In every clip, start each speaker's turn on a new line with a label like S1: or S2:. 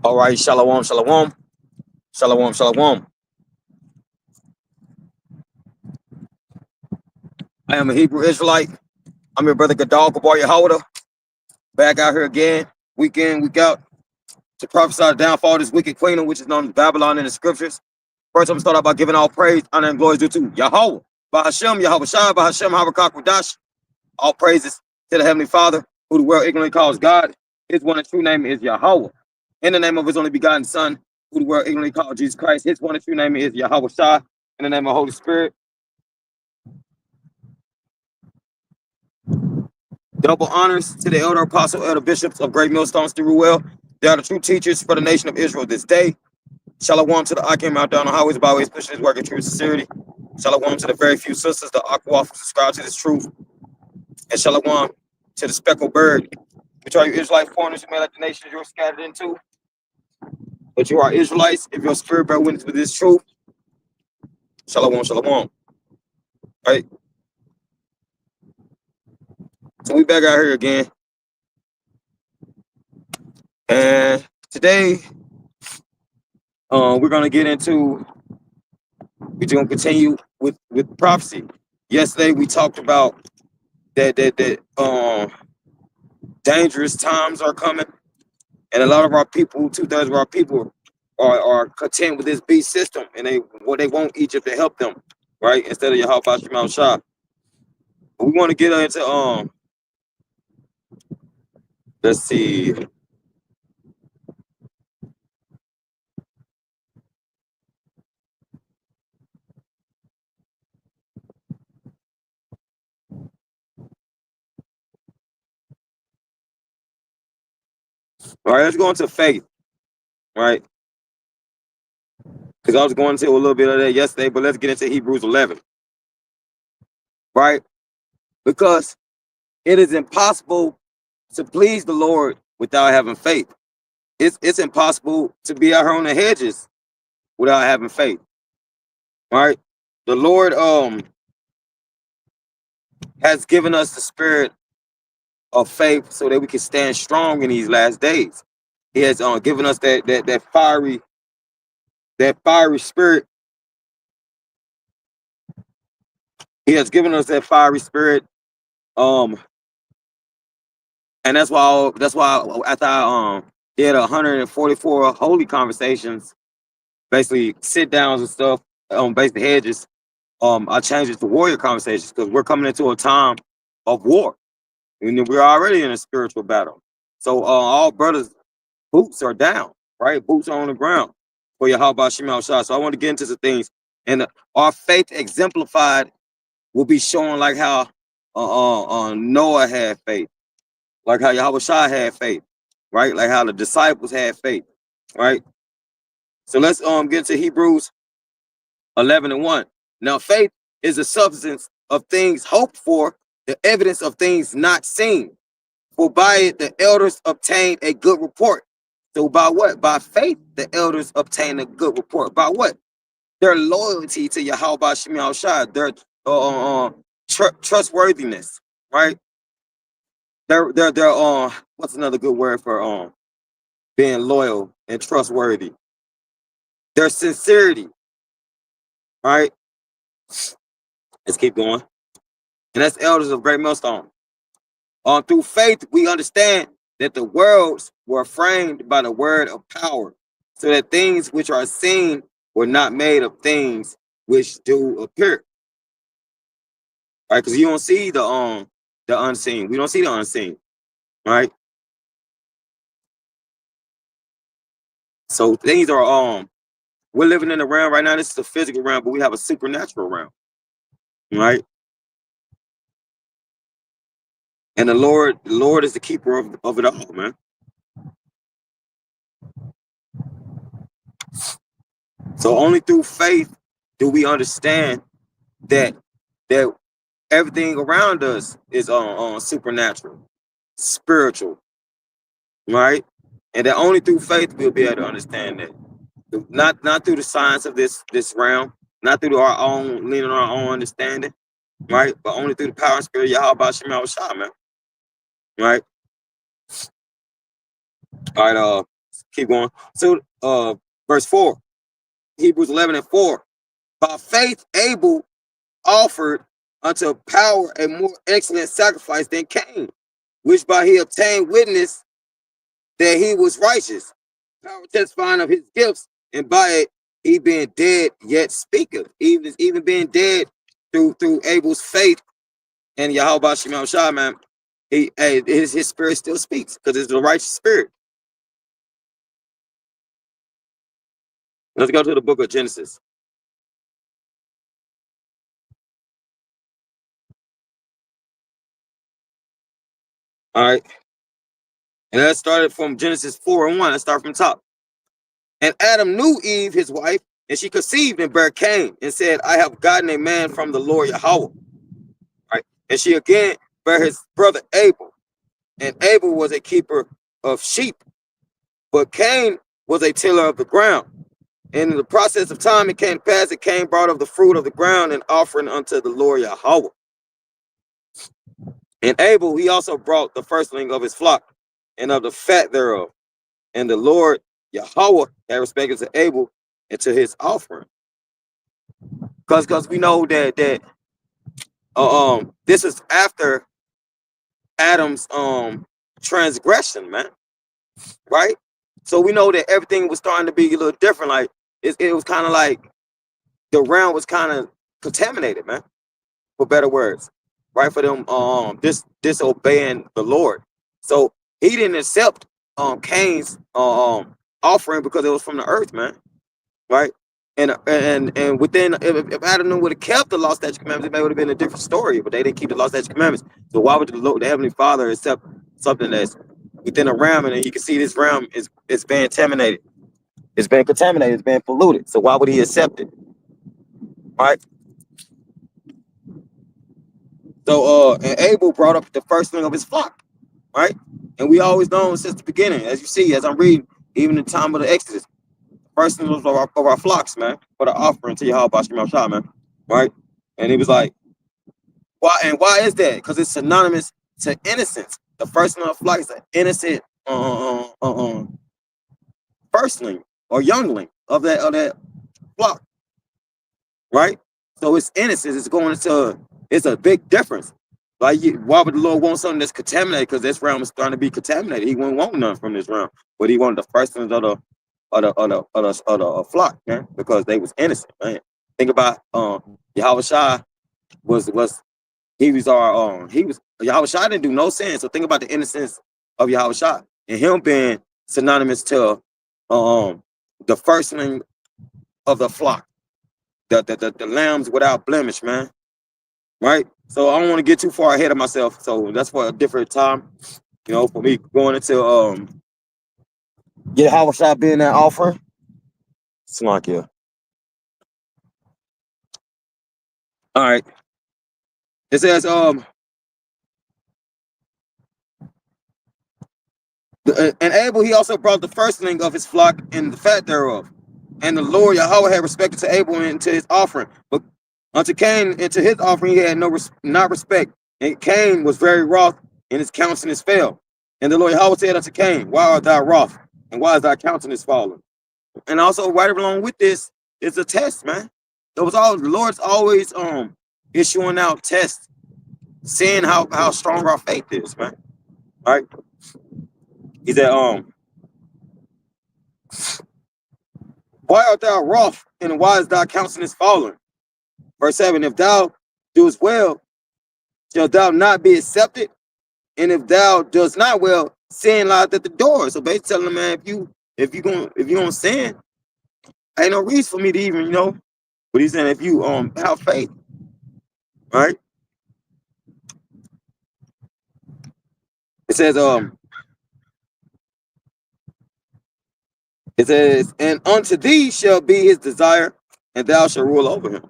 S1: All right, shalom, shalom, shalom, shalom. I am a Hebrew Israelite. I'm your brother Gadal Gabar Yehoda, back out here again, week in, week out, to prophesy the downfall of this wicked kingdom, which is known as Babylon in the scriptures. First, I'm going to start out by giving all praise, honor, and glory due to Yahweh, Bahashem, Yahweh Shai, Bahashem, Harakak Radash. All praises to the Heavenly Father, who the world ignorantly calls God. His one and true name is Yahweh. In the name of his only begotten Son, who the world ignorantly calls Jesus Christ. His one and true name is Yahweh Shai. In the name of the Holy Spirit. Double honors to the elder apostle, elder bishops of Great Millstone, Steruel. They are the true teachers for the nation of Israel this day. Shalom to the Akim out down the highways, byways, pushing his work in true sincerity. Shalom to the very few sisters, the Aqua, who subscribe to this truth. And shalom to the speckled bird, which are you Israelite foreigners who made like the nations you're scattered into. But you are Israelites if your spirit bear witness with this truth. Shalom, shalom. Right? So we back out here again. And today, we're gonna get into. We're gonna continue with prophecy. Yesterday we talked about that dangerous times are coming, and a lot of our people, 2/3 of our people, are content with this beast system, and they want Egypt to help them, right? Instead of Yahweh Shemal Shah. But we want to get into let's see. All right, let's go into faith, right? Because I was going into a little bit of that yesterday, but let's get into Hebrews 11, right? Because it is impossible to please the Lord without having faith. It's impossible to be out here on the hedges without having faith, right? The Lord has given us the spirit of faith so that we can stand strong in these last days. He has given us that fiery spirit. He has given us that fiery spirit, and that's why after I did 144 holy conversations, basically sit downs and stuff, basically hedges, I changed it to warrior conversations because we're coming into a time of war, and we're already in a spiritual battle. So all brothers' boots are down, right? Boots are on the ground for Yahweh Shemal Shah. So I want to get into some things, and our faith exemplified will be showing like how Noah had faith, like how Yahweh Shah had faith, right? Like how the disciples had faith, right? So let's get into Hebrews 11:1. Now faith is the substance of things hoped for, the evidence of things not seen. For by it the elders obtained a good report. So by what? By faith the elders obtained a good report. By what? Their loyalty to Yahweh Shemal Shah, their trustworthiness, right? Their what's another good word for being loyal and trustworthy? Their sincerity, right? Let's keep going. And that's elders of Great Millstone. Through faith, we understand that the worlds were framed by the word of power, so that things which are seen were not made of things which do appear. Right? Because you don't see the unseen. We don't see the unseen, right? So things are we're living in a realm right now. This is a physical realm, but we have a supernatural realm, right? And the Lord is the keeper of it all, man. So only through faith do we understand that everything around us is on supernatural, spiritual, right? And that only through faith we'll be able to understand that. Not through the science of this realm, not through our own leaning on our own understanding, right? But only through the power and spirit of Yahweh Shemal Shah, man. Right? All right, Keep going. So verse 4, Hebrews 11:4. By faith, Abel offered unto power a more excellent sacrifice than Cain, which by he obtained witness that he was righteous, power testifying of his gifts, and by it he being dead yet speaketh. Even being dead through Abel's faith and Yahweh Shem Shah, man, his spirit still speaks because it's the righteous spirit. Let's go to the book of Genesis. All right. And that started from Genesis 4:1. Let's start from the top. And Adam knew Eve, his wife, and she conceived and bare Cain, and said, I have gotten a man from the Lord Yahweh. Right. And she again bare his brother Abel. And Abel was a keeper of sheep, but Cain was a tiller of the ground. And in the process of time, it came to pass that Cain brought of the fruit of the ground and offering unto the Lord Yahweh. And Abel, he also brought the firstling of his flock and of the fat thereof. And the Lord Yahweh had respect to Abel and to his offering. Because we know that this is after Adam's transgression, man. Right? So we know that everything was starting to be a little different. Like it was kind of like the realm was kind of contaminated, man, for better words. Right? For them disobeying the Lord. So he didn't accept Cain's offering because it was from the earth, man. Right? And within, if Adam would have kept the law, statute, commandments, it may would have been a different story. But they didn't keep the law, statute, commandments. So why would the Heavenly Father accept something that's within a realm, and you can see this realm is being contaminated. It's been contaminated. It's been polluted. So why would he accept it? Right? So and Abel brought up the firstling of his flock. Right? And we always known since the beginning, as you see, as I'm reading, even in the time of the Exodus, firstling of our flocks, man, for the offering to Yahweh Shem Shah, man. Right? And he was like, why? And why is that? Because it's synonymous to innocence. The firstling of flock is an innocent firstling or youngling of that flock, right? So it's innocence. It's going into, it's a big difference. Like, why would the Lord want something that's contaminated? Because this realm is starting to be contaminated. He wouldn't want none from this realm, but he wanted the firstlings of the flock, man, because they was innocent, man. Think about Yahweh Shai was Yahweh Shai didn't do no sin. So think about the innocence of Yahweh Shai and him being synonymous to the firstling of the flock, the lambs without blemish, man. Right? So I don't want to get too far ahead of myself. So that's for a different time, for me going into Yahweh Shai being that offering. It's like, yeah. All right. It says and Abel, he also brought the firstling of his flock and the fat thereof. And the Lord Yahweh had respected to Abel and to his offering. But unto Cain and to his offering he had not respect. And Cain was very wroth, and his countenance fell. And the Lord Yahweh said unto Cain, why art thou wroth? And why is thy countenance fallen? And also right along with this is a test, man. It was all the Lord's always issuing out tests, seeing how strong our faith is, man. All right. He said, why art thou wroth, and why is thy countenance fallen? Verse 7, if thou doest well, shalt thou not be accepted? And if thou doest not well, sin lies at the door. So basically telling him, man, if you gonna sin, ain't no reason for me to even, but he's saying if you have faith, right? It says, and unto thee shall be his desire, and thou shalt rule over him.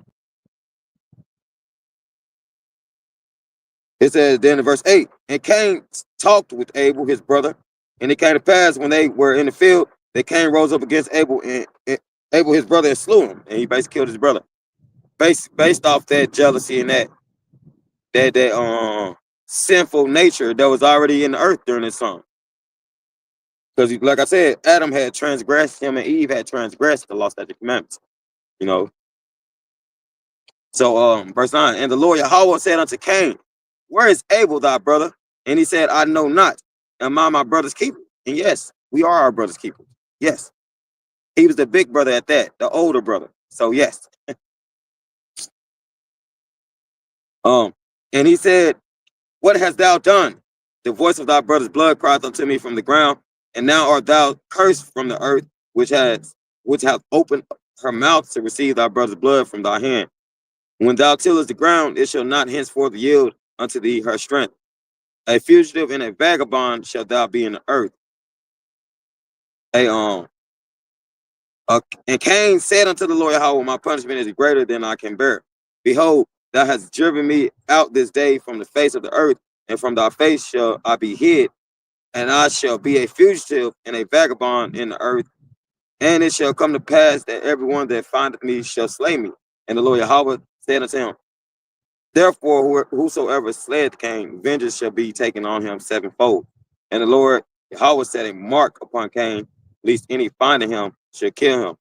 S1: It says then in verse 8, and Cain talked with Abel, his brother, and it came to pass when they were in the field, that Cain rose up against Abel, and Abel, his brother, and slew him, and he basically killed his brother. Based off that jealousy and that sinful nature that was already in the earth during this song. Because like I said, Adam had transgressed, him and Eve had transgressed the law, statutes, and commandments. You know. So verse 9, and the Lord Yahweh said unto Cain, where is Abel thy brother? And he said, I know not. Am I my brother's keeper? And yes, we are our brother's keeper. Yes. He was the big brother at that, the older brother. So yes. And he said, what hast thou done? The voice of thy brother's blood crieth unto me from the ground, and now art thou cursed from the earth, which hath opened her mouth to receive thy brother's blood from thy hand. When thou tillest the ground, it shall not henceforth yield unto thee her strength. A fugitive and a vagabond shalt thou be in the earth. And Cain said unto the Lord Yahweh, my punishment is greater than I can bear. Behold, thou hast driven me out this day from the face of the earth, and from thy face shall I be hid, and I shall be a fugitive and a vagabond in the earth. And it shall come to pass that everyone that findeth me shall slay me. And the Lord Yahweh said unto him, therefore, whosoever slayeth Cain, vengeance shall be taken on him sevenfold. And the Lord Yahweh set a mark upon Cain, lest any finding him should kill him.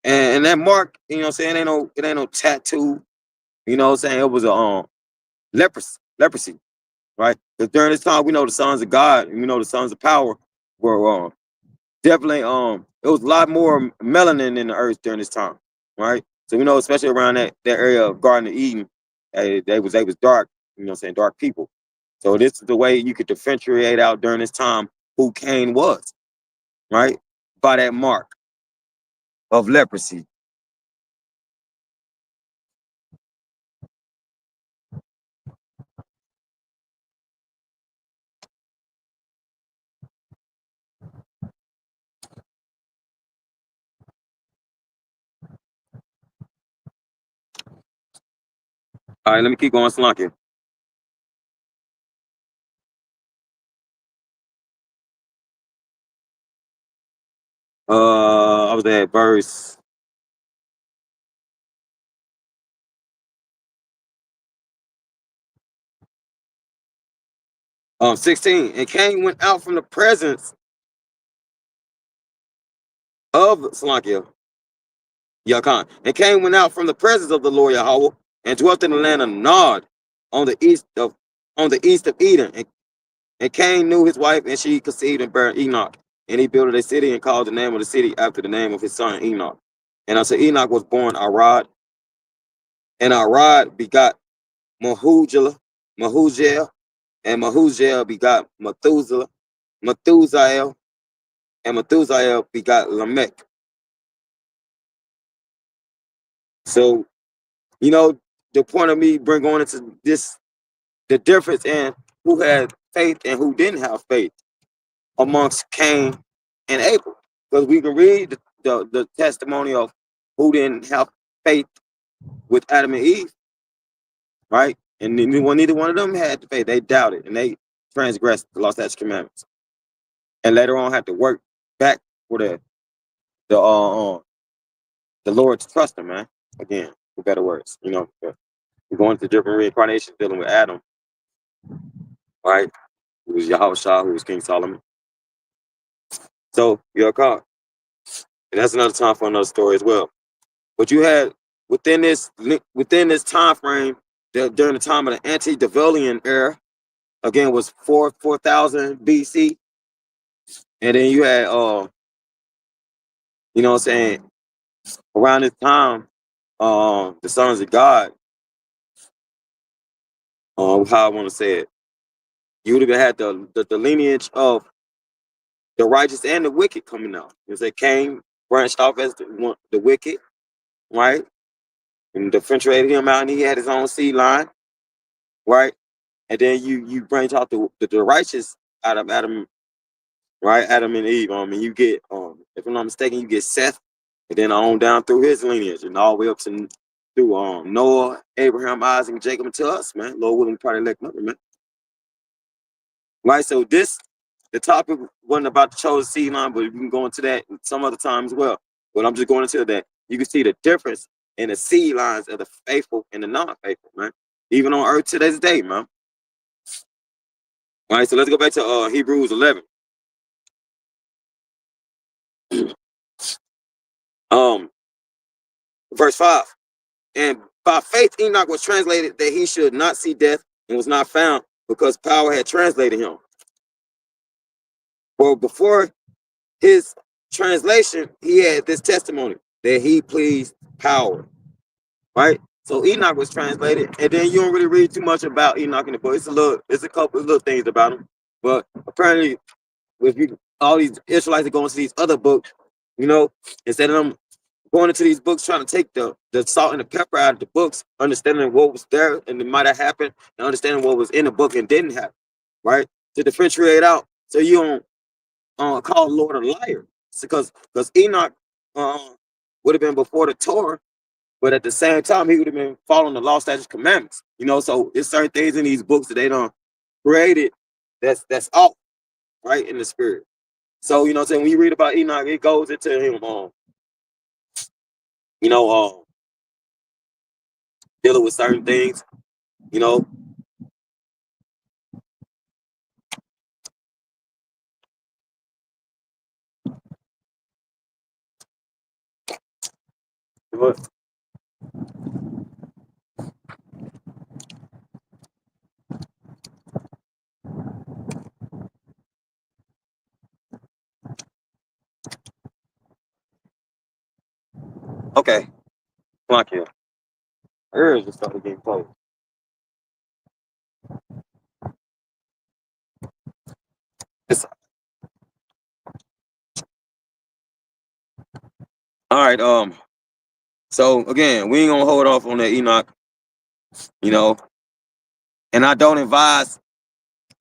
S1: And that mark, you know what I'm saying, it ain't no tattoo. You know what I'm saying? It was a leprosy, right? Because during this time, we know the sons of God, and we know the sons of power were definitely it was a lot more melanin in the earth during this time, right? So we know, especially around that area of Garden of Eden, they was dark, you know what I'm saying, dark people. So this is the way you could differentiate out during this time who Cain was, right? By that mark of leprosy. All right, let me keep going, slunking. I was at verse 16. And Cain went out from the presence of Slakia, Yakan. And Cain went out from the presence of the Lord Yahweh and dwelt in the land of Nod on the east of Eden. And Cain knew his wife, and she conceived and bare Enoch. And he built a city and called the name of the city after the name of his son Enoch. And unto Enoch was born Arad, and Arad begot Mahujael, and Mahujael begot Methusael, and Methusael begot Lamech. So, you know, the point of me bring on into this, the difference in who had faith and who didn't have faith amongst Cain and Abel. Because we can read the testimony of who didn't have faith with Adam and Eve, right? And neither one of them had the faith. They doubted and they transgressed the law, statutes, commandments. And later on had to work back for the Lord to trust him, man. Again, with better words, you know. We're going to different reincarnations dealing with Adam, right? Who was Yahweh Shah, who was King Solomon. So you're caught. And that's another time for another story as well. But you had within this time frame, during the time of the antediluvian era, again was 4000 BC. And then you had you know what I'm saying, around this time, the sons of God, how I want to say it, you would have had the lineage of the righteous and the wicked coming out. You say Cain branched off as the wicked, right? And differentiated him out, and he had his own seed line, right? And then you branch out the righteous out of Adam, right? Adam and Eve. And you get, if I'm not mistaken, you get Seth, and then on down through his lineage, and all the way up to through Noah, Abraham, Isaac, and Jacob, and to us, man. Lord willing, probably elect another, man. Right. So the topic wasn't about the chosen seed line, but we can go into that some other time as well. But I'm just going into that. You can see the difference in the seed lines of the faithful and the non-faithful, man. Even on earth to this day, man. All right, so let's go back to Hebrews 11. Um, verse 5. And by faith Enoch was translated that he should not see death, and was not found, because power had translated him. For before his translation, he had this testimony that he pleased power. Right? So Enoch was translated, and then you don't really read too much about Enoch in the book. It's a couple of little things about him. But apparently, if you all these Israelites are going to these other books, instead of them going into these books trying to take the salt and the pepper out of the books, understanding what was there and it might have happened, and understanding what was in the book and didn't happen, right? To differentiate out, so you don't call the Lord a liar, because Enoch would have been before the Torah, but at the same time he would have been following the law, statutes, commandments. So there's certain things in these books that they don't created that's off, right, in the spirit. So what I'm saying, when you read about Enoch, it goes into him dealing with certain things, But, okay, come on, kid. Ears just started getting close. It's, all right. So again, we ain't gonna hold off on that Enoch, and I don't advise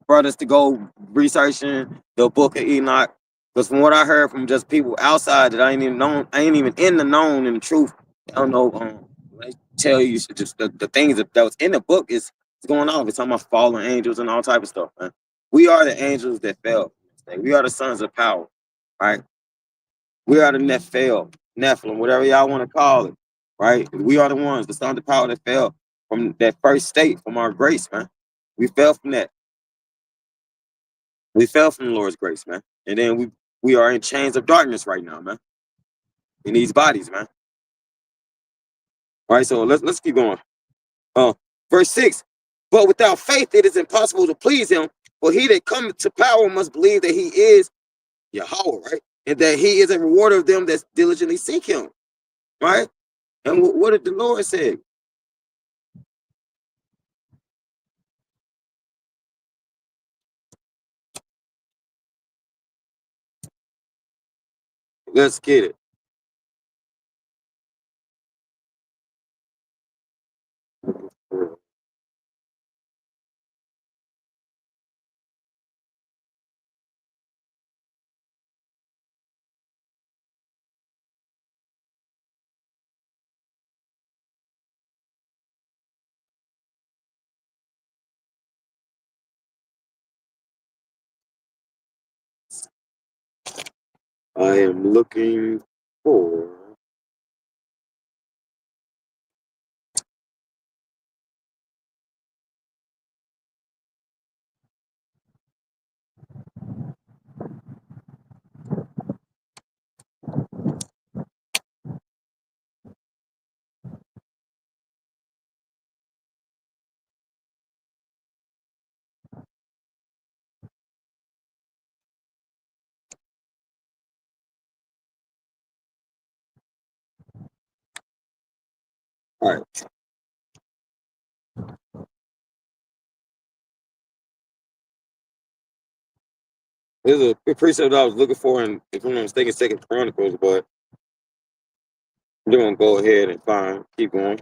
S1: brothers to go researching the book of Enoch, because from what I heard from just people outside that I ain't even in the known and the truth. I don't know. They tell you just the things that was in the book is going on. It's talking about fallen angels and all type of stuff, man. We are the angels that fell. We are the sons of power, right? We are the Nephilim, whatever y'all want to call it, right? We are the ones, the sons of power that fell from that first state, from our grace, man. We fell from that. We fell from the Lord's grace, man. And then we are in chains of darkness right now, man. In these bodies, man. All right, so let's keep going. Verse 6. But without faith it is impossible to please him, for he that cometh to power must believe that he is Yahweh, right? And that he is a rewarder of them that diligently seek him, right? And what did the Lord say? Let's get it. I am looking for. All right. There's a precept I was looking for, and if I'm not mistaken, Second Chronicles, but we're gonna go ahead and keep going.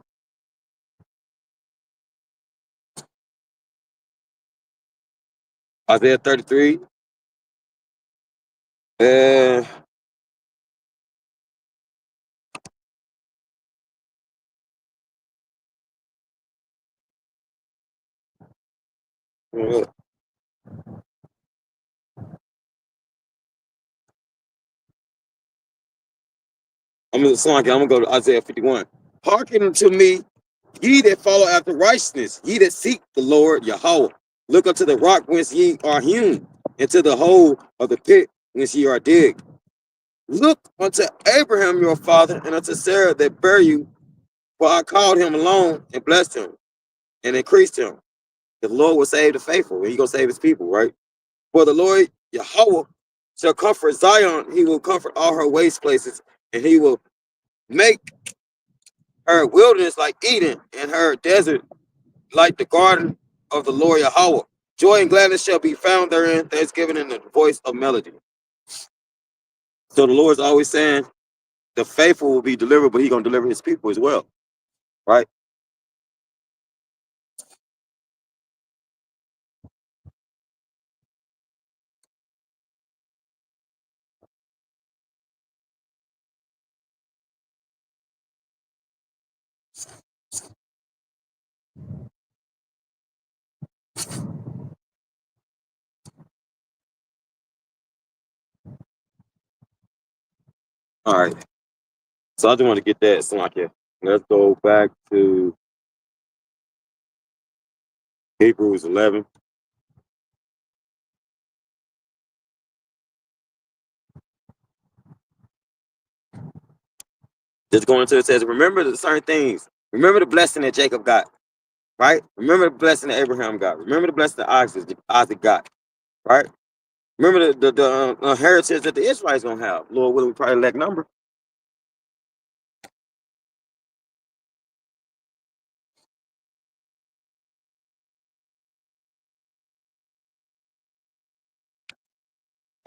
S1: Isaiah 33. Uh, I'm gonna go to Isaiah 51. Hearken unto me, ye that follow after righteousness, ye that seek the Lord Yahweh. Look unto the rock whence ye are hewn, and to the hole of the pit whence ye are digged. Look unto Abraham your father and unto Sarah that bear you, for I called him alone and blessed him and increased him. The Lord will save the faithful, and He gonna save His people, right? For the Lord Yahweh shall comfort Zion; He will comfort all her waste places, and He will make her wilderness like Eden, and her desert like the garden of the Lord Yahweh. Joy and gladness shall be found therein, thanksgiving in the voice of melody. So the Lord's always saying the faithful will be delivered, but He's gonna deliver His people as well, right? All right. So I just want to get that Salakia. Let's go back to Hebrews 11. Just going into it says, remember the certain things. Remember the blessing that Jacob got, right? Remember the blessing that Abraham got. Remember the blessing that Isaac got, right? Remember the inheritance that the Israelites gonna have. Lord, will we probably lack number?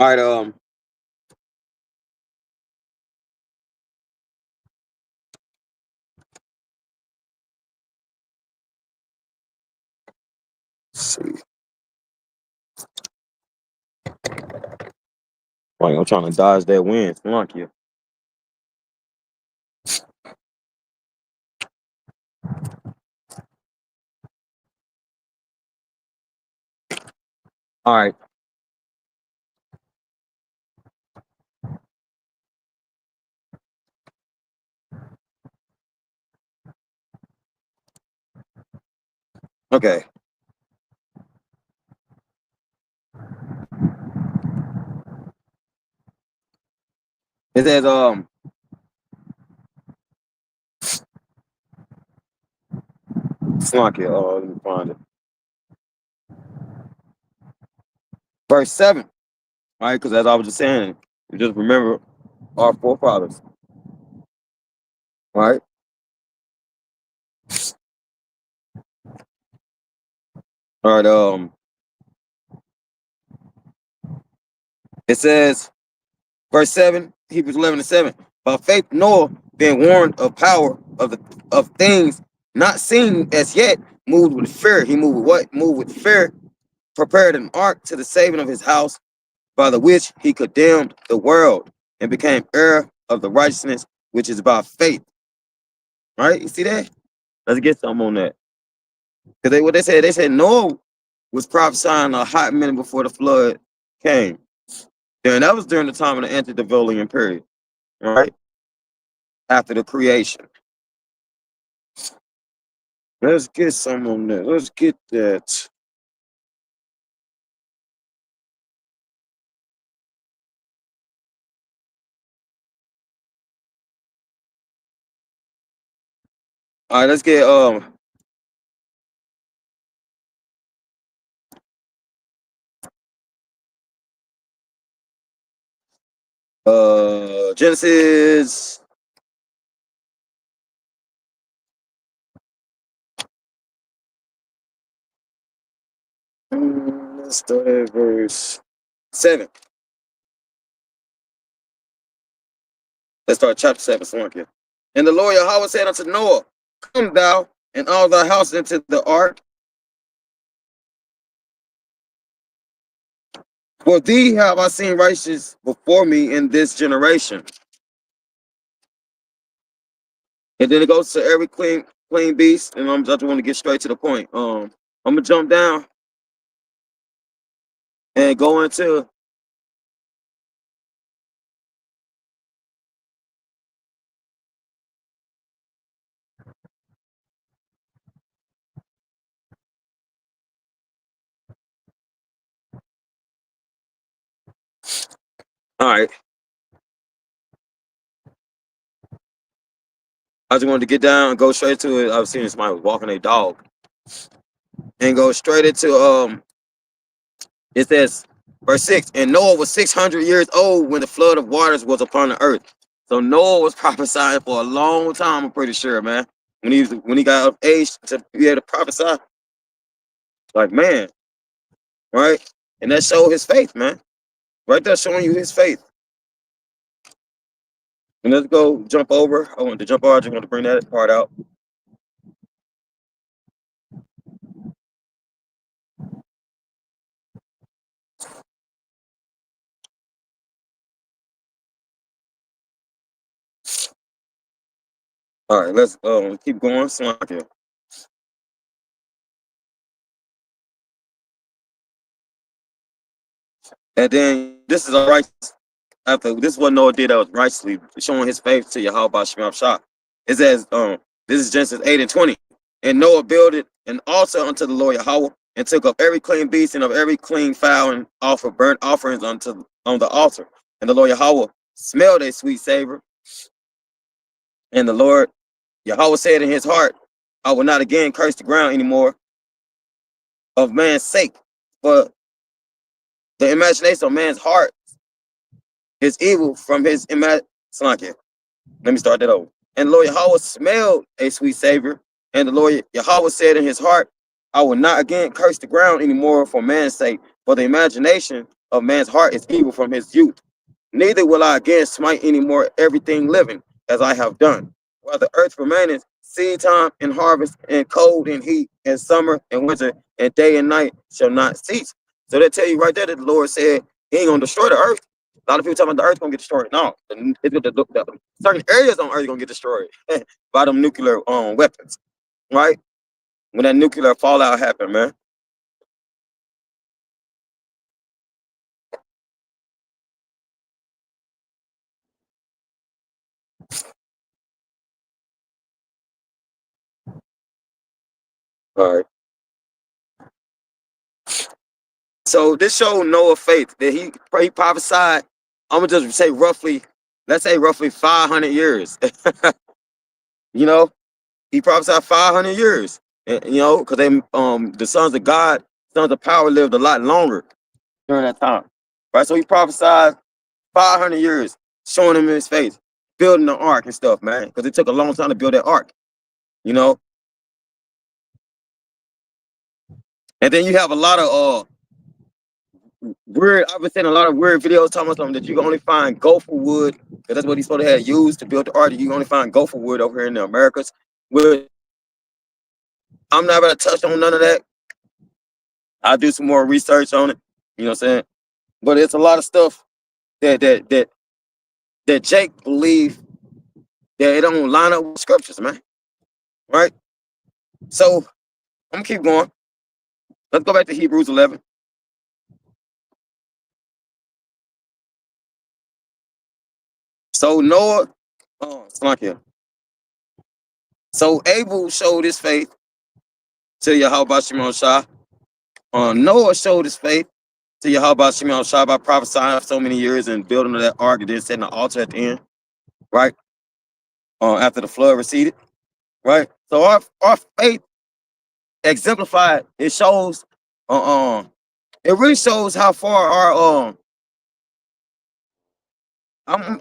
S1: All right. Let's see. Like I'm trying to dodge that wind. Salakia. All right. Okay. It says Salakia. Oh, let me find it. Verse 7. All right, because as I was just saying, you just remember our forefathers. All right. All right. It says, verse 7, Hebrews 11:7. By faith, Noah, being warned of power of things not seen as yet, moved with fear. He moved with what? Moved with fear, prepared an ark to the saving of his house, by the which he condemned the world and became heir of the righteousness which is by faith. Right? You see that? Let's get some on that. Because they said Noah was prophesying a hot minute before the flood came. Then that was during the time of the antediluvian period, right? After the creation. Let's get some on that. Let's get that. All right, let's get Genesis. Let's start at verse 7. Let's start chapter 7. Salakia. And the Lord Yahweh said unto Noah, come thou and all thy house into the ark, for thee have I seen righteous before me in this generation. And then it goes to every clean beast, and I just want to get straight to the point. I'm gonna jump down and go into. All right. I just wanted to get down and go straight to it. I was seeing somebody was walking a dog and go straight into it says verse 6, and Noah was 600 years old when the flood of waters was upon the earth. So Noah was prophesying for a long time, I'm pretty sure, man. When he got of age to be able to prophesy, like, man, right? And that showed his faith, man. Right there showing you his faith. And let's go jump over. I wanted to jump over, I just want to bring that part out. All right, let's keep going. And then this is all right. After this is what Noah did that was righteously, showing his faith to Yahweh Shem Shah. It says, this is Genesis 8 and 20. And Noah builded an altar unto the Lord Yahweh, and took up every clean beast and of every clean fowl, and offered burnt offerings on the altar. And the Lord Yahweh smelled a sweet savor. And the Lord Yahweh said in his heart, I will not again curse the ground anymore of man's sake. For the imagination of man's heart is evil from his imagination. Let me start that over. And the Lord Yahweh smelled a sweet savor. And the Lord Yahweh said in his heart, I will not again curse the ground anymore for man's sake. For the imagination of man's heart is evil from his youth. Neither will I again smite any more everything living, as I have done. While the earth remaineth, seed time and harvest, and cold and heat, and summer and winter, and day and night shall not cease. So they tell you right there that the Lord said he ain't gonna destroy the earth. A lot of people talking about the earth gonna get destroyed. No, certain areas on earth gonna get destroyed by them nuclear weapons, right? When that nuclear fallout happened, man. All right. So this showed Noah faith that he prophesied. I'm gonna just say roughly, let's say roughly 500 years. You know, he prophesied 500 years. And, you know, because they the sons of God, sons of power lived a lot longer during that time, right? So he prophesied 500 years, showing him his faith, building the ark and stuff, man, because it took a long time to build that ark, you know. And then you have a lot of weird. I've been seeing a lot of weird videos talking about something that you can only find gopher wood, because that's what he's supposed to have used to build the ark. You can only find gopher wood over here in the Americas. With I'm not gonna touch on none of that. I'll do some more research on it. You know what I'm saying? But it's a lot of stuff that Jake believe that it don't line up with scriptures, man. Right? So I'm gonna keep going. Let's go back to Hebrews 11. So Noah, it's like here. So Abel showed his faith to Yahweh Shimon Shah. Noah showed his faith to Yahweh Shimon Shah by prophesying for so many years and building that ark and then setting the altar at the end, right? After the flood receded, right? So our faith exemplified. It shows, it really shows how far our I'm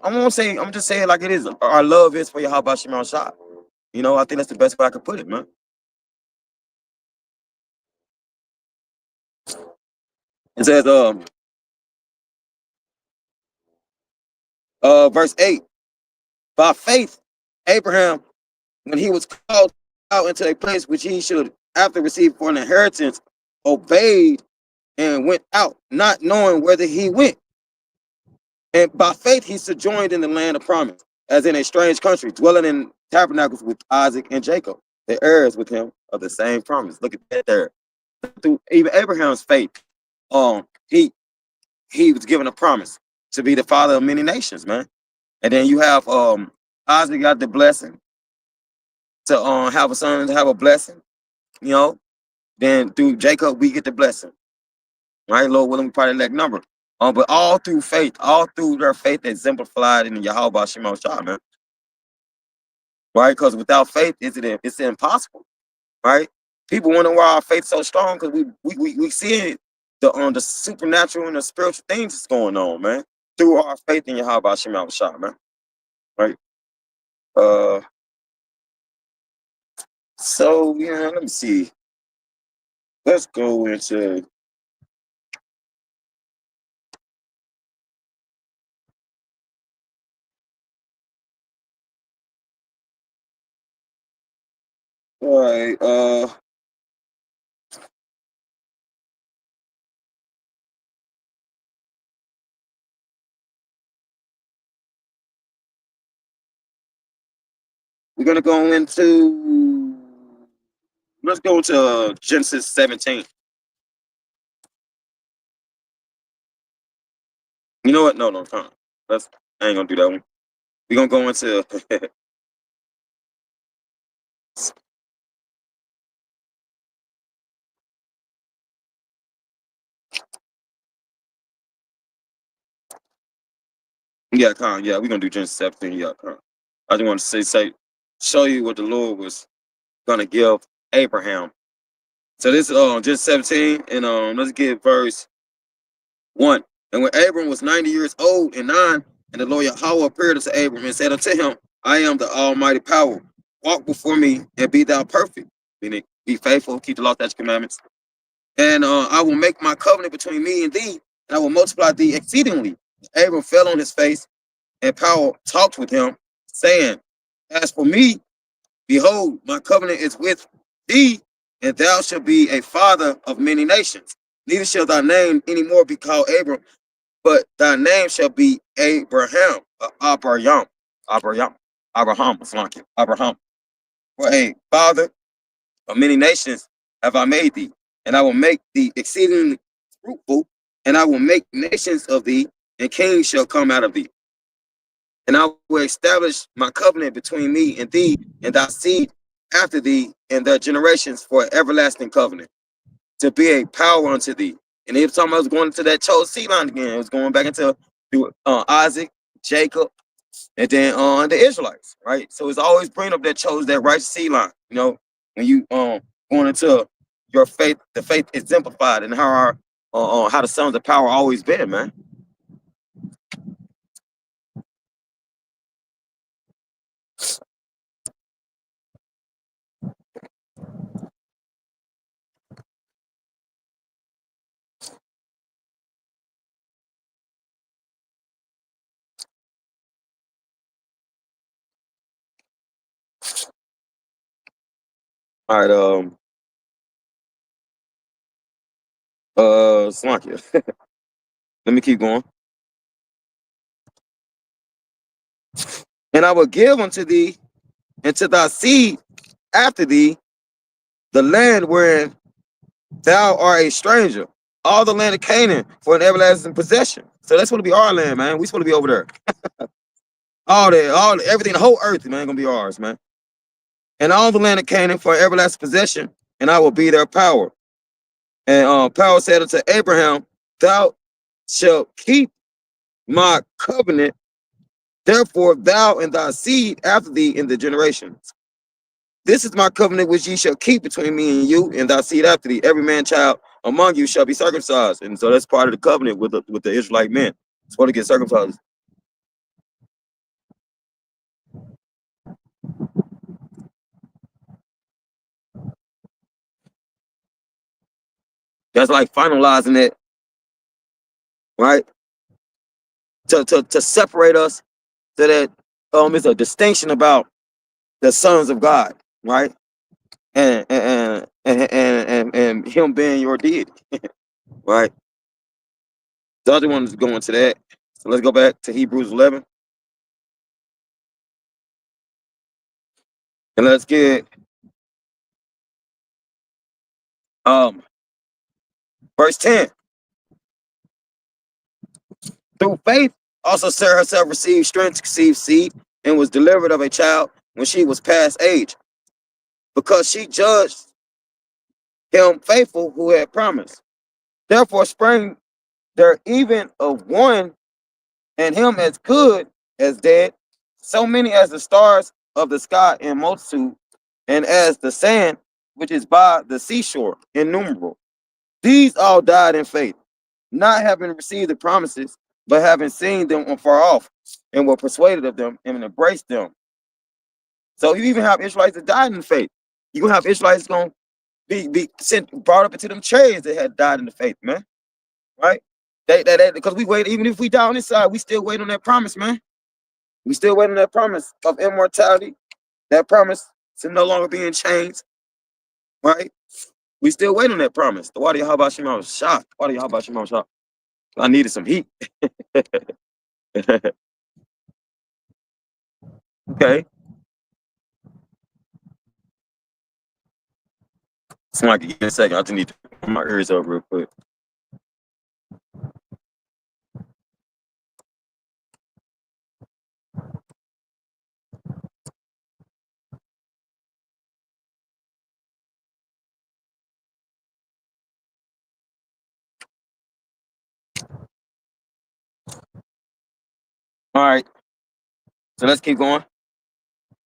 S1: just saying like it is. Our love is for Yahweh Shimon Shah. You know, I think that's the best way I could put it, man. It says, verse 8, by faith, Abraham, when he was called out into a place which he should after receive for an inheritance, obeyed and went out, not knowing whither he went. And by faith he sojourned in the land of promise, as in a strange country, dwelling in tabernacles with Isaac and Jacob, the heirs with him of the same promise. Look at that there. Through even Abraham's faith, he was given a promise to be the father of many nations, man. And then you have Isaac got the blessing to have a son, to have a blessing, you know. Then through Jacob we get the blessing, right? Lord willing, we probably that number. But all through faith, all through their faith exemplified in Yahweh Shimon Shah, man. right? Because without faith, it's impossible, right? People wonder why our faith's so strong because we see the supernatural and the spiritual things that's going on, man, through our faith in Yahweh Shem Shah, man. Right. Uh so yeah, let me see. Let's go into all right, we're gonna go into let's go to Genesis 17. You know what? No, come on. Let's I ain't gonna do that one. We're gonna go into yeah, con, yeah, we're gonna do Genesis 17, yeah, con. I just want to show you what the Lord was gonna give Abraham. So this Genesis 17, and let's get verse 1. And when Abram was 90 years old and 9, and the Lord Yahweh appeared unto Abram and said unto him, I am the Almighty power. Walk before me and be thou perfect. Meaning, be faithful, keep the law, statutes, commandments. And I will make my covenant between me and thee, and I will multiply thee exceedingly. Abram fell on his face, and power talked with him, saying, As for me, behold, my covenant is with thee, and thou shalt be a father of many nations. Neither shall thy name any more be called Abram, but thy name shall be Abraham, Abraham. For a father of many nations have I made thee, and I will make thee exceedingly fruitful, and I will make nations of thee, and kings shall come out of thee. And I will establish my covenant between me and thee, and thy seed after thee, and their generations for an everlasting covenant, to be a power unto thee. And every time I was going into that chosen seed line again, it was going back into Isaac, Jacob, and then the Israelites, right? So it's always bringing up that righteous seed line. You know, when you going into your faith, the faith exemplified, and how the sons of power always been, man. All right, Slakia. Let me keep going. And I will give unto thee and to thy seed after thee the land wherein thou art a stranger, all the land of Canaan for an everlasting possession. So that's supposed to be our land, man. We supposed to be over there. Everything, the whole earth, man, gonna be ours, man. And all the land of Canaan for an everlasting possession, and I will be their power. And power said unto Abraham, Thou shalt keep my covenant, therefore thou and thy seed after thee in the generations. This is my covenant which ye shall keep between me and you and thy seed after thee. Every man child among you shall be circumcised. And so that's part of the covenant with the Israelite men. It's supposed to get circumcised. That's like finalizing it, right? To separate us so that it's a distinction about the sons of God, right? And him being your deity, right? The other one is going to that. So let's go back to Hebrews 11. And let's get verse 10. Through faith, also Sarah herself received strength to conceive seed and was delivered of a child when she was past age, because she judged him faithful who had promised. Therefore sprang there even of one and him as good as dead, so many as the stars of the sky in multitude, and as the sand which is by the seashore innumerable. These all died in faith, not having received the promises, but having seen them afar off, and were persuaded of them and embraced them. So you even have Israelites that died in faith. You gonna have Israelites gonna be sent brought up into them chariots that had died in the faith, man. Right? They because we wait, even if we die on this side, we still wait on that promise, man. We still wait on that promise of immortality, that promise to no longer be in chains, right? We still wait on that promise. The Wadi Yahweh Shema was shocked. Wadi Yahweh Shema was shocked. I needed some heat. Okay. Somebody can give me a second. I just need to put my ears up real quick. All right. So let's keep going.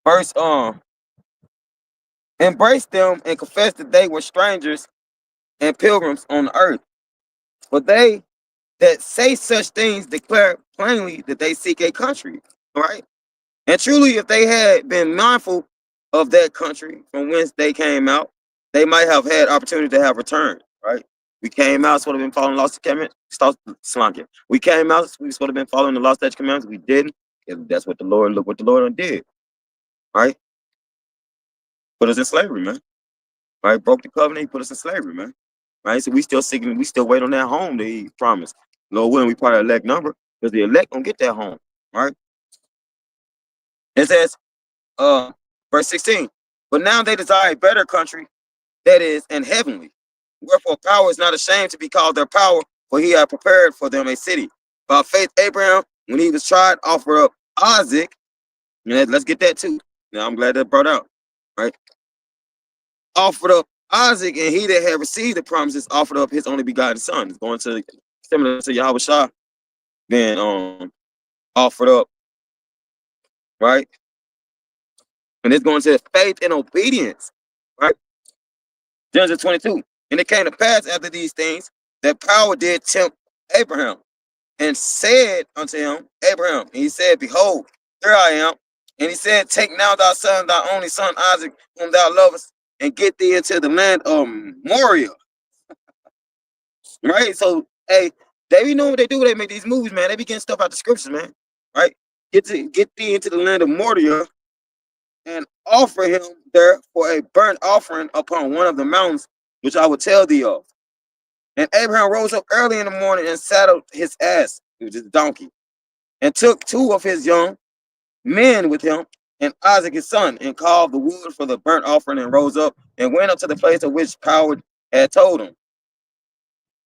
S1: First, embrace them and confess that they were strangers and pilgrims on the earth. But they that say such things declare plainly that they seek a country, right? And truly, if they had been mindful of that country from whence they came out, they might have had opportunity to have returned, right? We came out, supposed to have been following the lost commandments. We came out, we supposed to have been following the lost commandments. We didn't. And that's what the Lord, look what the Lord did, right? Put us in slavery, man. Right? Broke the covenant, he put us in slavery, man. Right? So we still seeking, we still wait on that home that he promised. Lord willing, we part of the elect number, because the elect gonna get that home, right? It says, verse 16, but now they desire a better country, that is, and heavenly. Wherefore power is not ashamed to be called their power, for he had prepared for them a city. By faith, Abraham, when he was tried, offered up Isaac. Let's get that too. Now I'm glad that brought out, right? Offered up Isaac, and he that had received the promises offered up his only begotten son. It's going to similar to Yahweh Shah, then offered up, right? And it's going to faith and obedience, right? Genesis 22. And it came to pass after these things that power did tempt Abraham, and said unto him, Abraham, and he said, behold, here I am. And he said, take now thy son, thy only son Isaac, whom thou lovest, and get thee into the land of Moriah. Right? So, hey, they know what they do when they make these movies, man. They be getting stuff out the scriptures, man. Right? Get thee into the land of Moriah, and offer him there for a burnt offering upon one of the mountains, which I will tell thee of. And Abraham rose up early in the morning and saddled his ass, which is a donkey, and took two of his young men with him, and Isaac his son, and called the wood for the burnt offering, and rose up and went up to the place of which power had told him.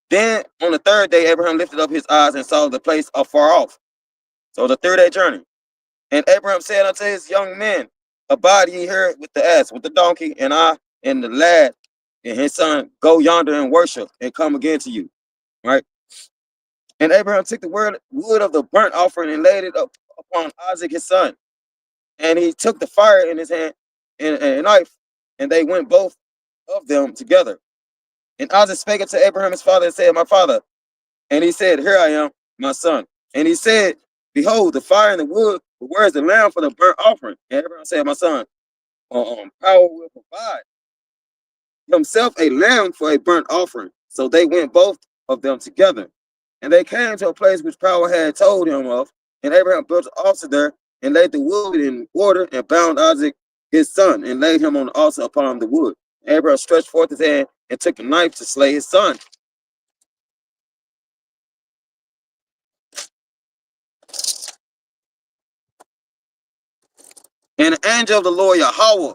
S1: Then on the third day, Abraham lifted up his eyes and saw the place afar off. So the 3-day journey. And Abraham said unto his young men, abide ye here with the ass, with the donkey, and I and the lad and his son go yonder and worship, and come again to you. Right? And Abraham took the wood of the burnt offering and laid it up upon Isaac his son. And he took the fire in his hand and a knife, and they went both of them together. And Isaac spake unto Abraham his father and said, my father. And he said, here I am, my son. And he said, behold, the fire and the wood, but where is the lamb for the burnt offering? And Abraham said, my son, power will provide himself a lamb for a burnt offering. So they went both of them together. And they came to a place which power had told him of. And Abraham built an altar there, and laid the wood in order, and bound Isaac his son, and laid him on the altar upon the wood. Abraham stretched forth his hand and took a knife to slay his son. And the angel of the Lord Yahweh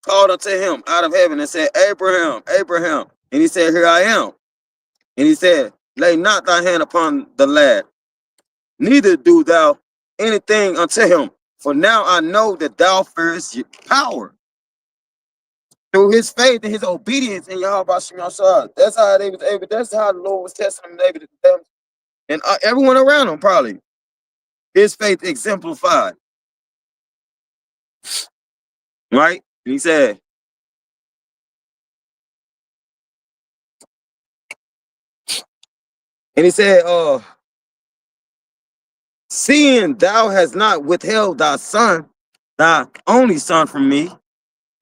S1: called unto him out of heaven and said, Abraham, Abraham. And he said, here I am. And he said, lay not thy hand upon the lad, neither do thou anything unto him. For now I know that thou fearest power. Through his faith and his obedience in Yahweh Shem Yahshua. That's how they was able, that's how the Lord was testing them, David, and everyone around him probably. His faith exemplified. Right? And he said, seeing thou hast not withheld thy son, thy only son from me.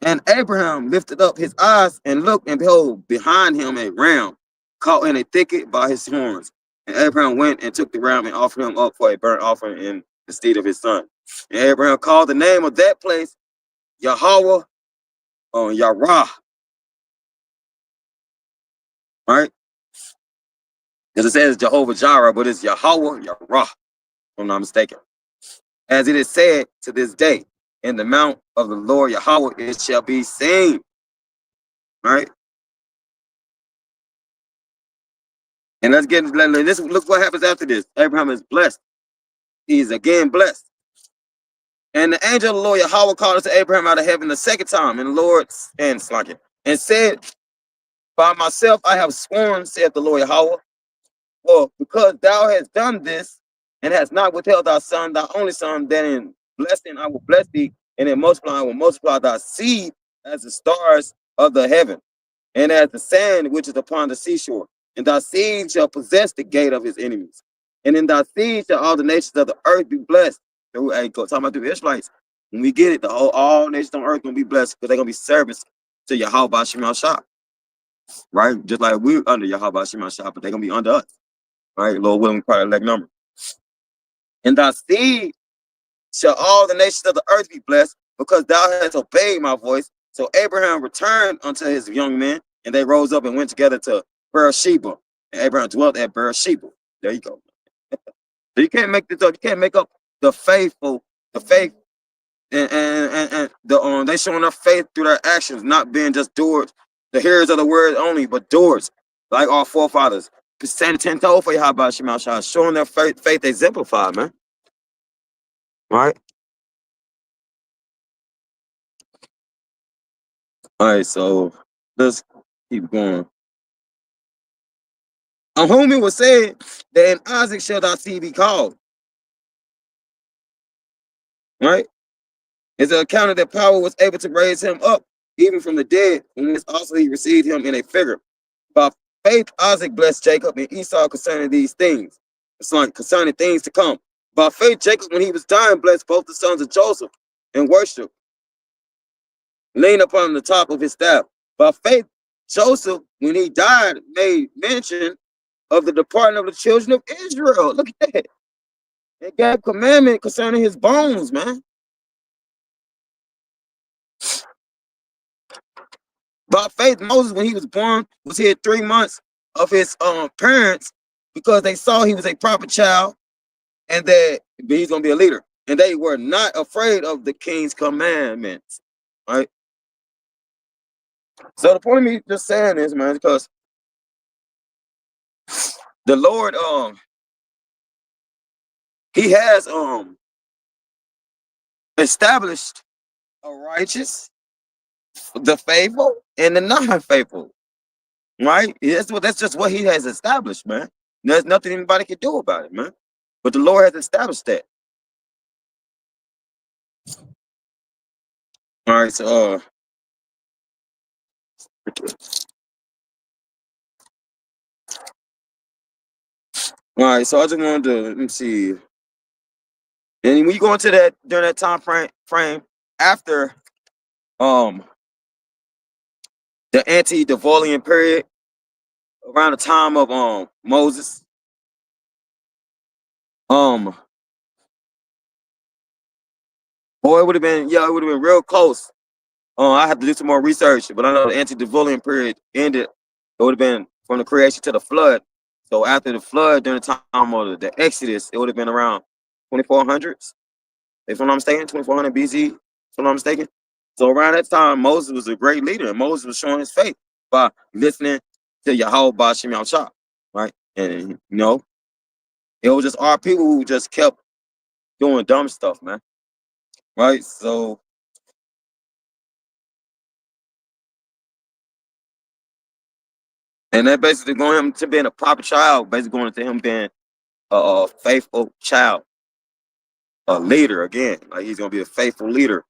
S1: And Abraham lifted up his eyes and looked, and behold, behind him a ram caught in a thicket by his horns. And Abraham went and took the ram and offered him up for a burnt offering in the stead of his son. And Abraham called the name of that place Yahweh or Yarah. Right? Because it says Jehovah Jireh, but it's Yahweh Yarah, if I'm not mistaken. As it is said to this day, in the mount of the Lord Yahweh it shall be seen. Right? And let's get this. Look what happens after this. Abraham is blessed. He is again blessed. And the angel of the Lord Yahweh called unto Abraham out of heaven the second time, and the Lord and said, by myself I have sworn, saith the Lord Yahweh, for because thou hast done this, and hast not withheld thy son, thy only son, then in blessing I will bless thee, and in multiplying I will multiply thy seed as the stars of the heaven, and as the sand which is upon the seashore. And thy seed shall possess the gate of his enemies. And in thy seed shall all the nations of the earth be blessed. Talking about the Israelites. When we get it, all nations on earth gonna be blessed because they're gonna be servants to Yahweh Shema Shah. Right? Just like we're under Yahweh Shema Shah, but they're gonna be under us. Right? Lord willing, probably elect number. And thy seed shall all the nations of the earth be blessed, because thou hast obeyed my voice. So Abraham returned unto his young men, and they rose up and went together to Beersheba. And Abraham dwelt at Beersheba. There you go. So you can't make this up. You can't make up the faith, and they showing their faith through their actions, not being just doers, the hearers of the word only, but doers, like our forefathers. Standing 10 toes for Yahweh Shema Shah, showing their faith exemplified, man. Right? All right, so let's keep going. On whom it was said that in Isaac shall thy seed be called. Right? It's accounted that power was able to raise him up even from the dead, and this also he received him in a figure. By faith, Isaac blessed Jacob and Esau concerning these things, concerning things to come. By faith, Jacob, when he was dying, blessed both the sons of Joseph and worship, laying upon the top of his staff. By faith, Joseph, when he died, made mention of the departing of the children of Israel. Look at that. They gave commandment concerning his bones, man. By faith, Moses, when he was born, was here 3 months of his parents, because they saw he was a proper child and that he's gonna be a leader. And they were not afraid of the king's commandments. Right? So the point of me just saying this, man, because the Lord, he has established a righteous, the faithful, and the non-faithful. Right? That's just what he has established, man. There's nothing anybody can do about it, man. But the Lord has established that. All right, so all right, so I just wanted to let me see. And when you go into that during that time frame after the antediluvian period, around the time of Moses, or it would have been real close. I have to do some more research, but I know the antediluvian period ended. It would have been from the creation to the flood. So after the flood, during the time of the Exodus, it would have been around 2400s. If I'm not mistaken, 2400 BC. If I'm not mistaken. So around that time, Moses was a great leader, and Moses was showing his faith by listening to Yahweh Bashim Yahshua, right? And it was just our people who just kept doing dumb stuff, man. Right? So and that basically going him to being a proper child, basically going to him being a faithful child, a leader again. Like he's gonna be a faithful leader.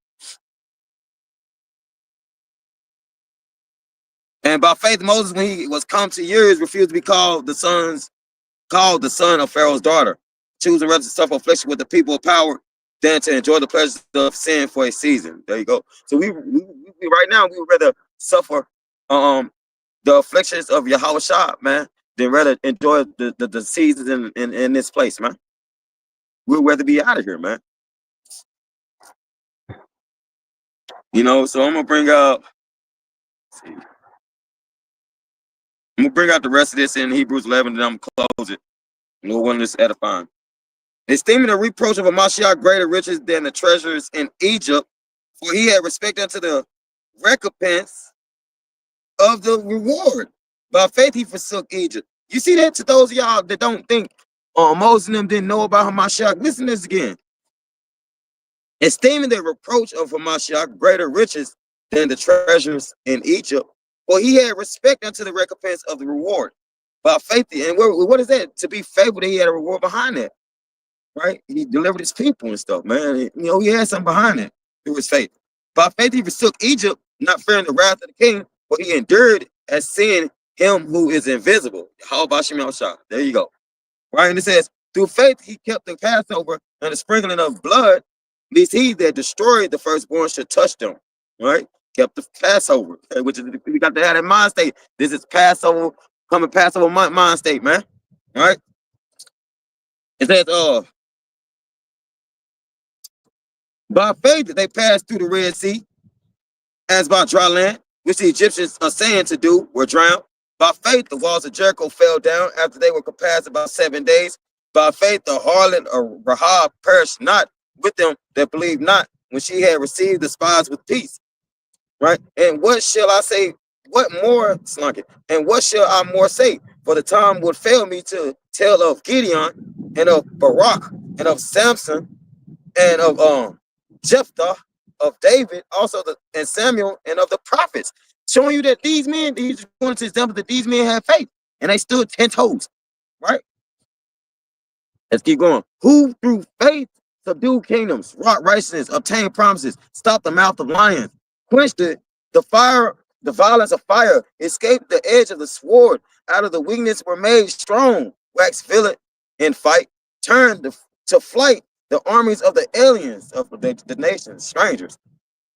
S1: And by faith, Moses, when he was come to years, refused to be called the son of Pharaoh's daughter, choosing rather to suffer affliction with the people of power than to enjoy the pleasures of sin for a season. There you go. So we right now we would rather suffer the afflictions of Yahweh Shah, man, than rather enjoy the seasons in this place, man. We'd rather be out of here, man. You know, so I'm gonna bring out. I'm gonna bring out the rest of this in Hebrews 11, and I'm gonna close it. No one is edifying. Esteeming the reproach of a Mashiach greater riches than the treasures in Egypt, for he had respect unto the recompense of the reward. By faith he forsook Egypt. You see that? To those of y'all that don't think Moses and them didn't know about Hamashiach, listen to this again. Esteeming the reproach of Hamashiach greater riches than the treasures in Egypt, for he had respect unto the recompense of the reward. By faith, and what is that? To be faithful, that he had a reward behind that, right? He delivered his people and stuff, man. You know, he had something behind it through his faith. By faith, he forsook Egypt, not fearing the wrath of the king, but he endured as seeing him who is invisible. How about Shemel Shah? There you go. Right? And it says, through faith, he kept the Passover and the sprinkling of blood, lest he that destroyed the firstborn should touch them. Right? Kept the Passover, okay, which is, we got to have that mind state. This is Passover, coming Passover mind state, man. All right? It says, by faith, they passed through the Red Sea as by dry land, which the Egyptians are saying to do, were drowned. By faith, the walls of Jericho fell down after they were compassed about 7 days. By faith, the harlot of Rahab perished not with them that believed not, when she had received the spies with peace. Right? And what shall I say? What more, Slunky? And what shall I more say? For the time would fail me to tell of Gideon and of Barak and of Samson and of Jephthah, of David, also and Samuel, and of the prophets, showing you that these men, these points examples that these men had faith and they stood 10 toes, right? Let's keep going. Who through faith subdued kingdoms, wrought righteousness, obtained promises, stopped the mouth of lions, quenched the fire, the violence of fire, escaped the edge of the sword, out of the weakness were made strong, waxed violent in fight, turned to flight the armies of the aliens of the nations, strangers.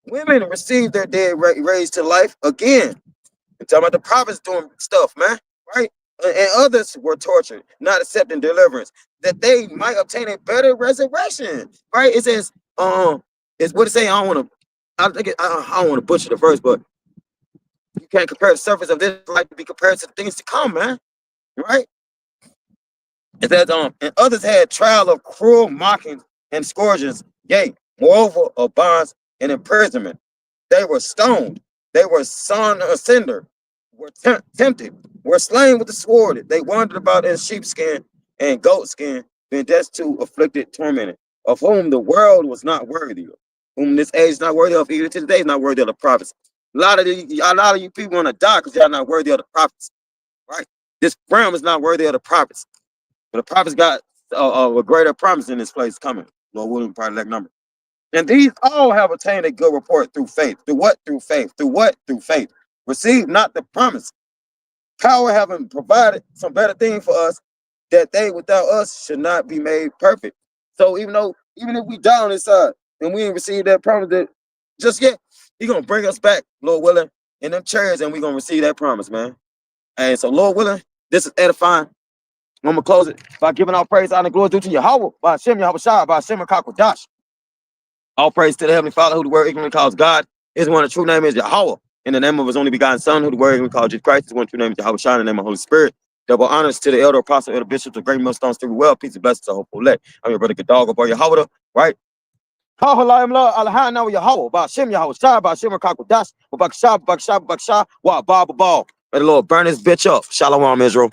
S1: Women received their dead raised to life again. I'm talking about the prophets doing stuff, man, right? And others were tortured, not accepting deliverance, that they might obtain a better resurrection, right? It says, it's what it say. I don't want to butcher the verse, but you can't compare the surface of this life to be compared to the things to come, man, right? It says, and others had trial of cruel mockings and scourgings, yea, moreover, of bonds and imprisonment. They were stoned, they were sawn asunder, were tempted, were slain with the sword. They wandered about in sheepskin and goatskin, been destitute, afflicted, tormented, of whom the world was not worthy, whom this age is not worthy of, even to today is not worthy of the prophets. A lot of you people want to die because y'all not worthy of the prophets, right? This realm is not worthy of the prophets. But the prophets got a greater promise in this place coming. Lord willing, probably that number. And these all have attained a good report through faith. Through what? Through faith. Through what? Through faith. Receive not the promise. Power having provided some better thing for us, that they without us should not be made perfect. So even if we die on this side and we ain't received that promise that just yet, He's gonna bring us back, Lord willing, in them chairs, and we're gonna receive that promise, man. And so, Lord willing, this is edifying. I'm gonna close it by giving all praise, honor, and glory due to Yahweh, by Hashem, Yahweh Shai, by Hashem, and Kakwadash. All praise to the Heavenly Father, who the word ignorantly calls God. His one, the true name is Yahweh. In the name of His only begotten Son, who the word ignorantly calls Jesus Christ. His one true name is Yahweh Shai. In the name of the Holy Spirit. Double honors to the elder apostle, elder bishops, the great millstones through well. Peace and blessings to hopeful elect. I'm your brother Gadog, boy Yahweh, right? Yahweh, by Hashem, Yahweh Shai, by Hashem, and Kakwadash, by Bakshah, wa Baba Ball. May the Lord burn this bitch up. Shalom, Israel.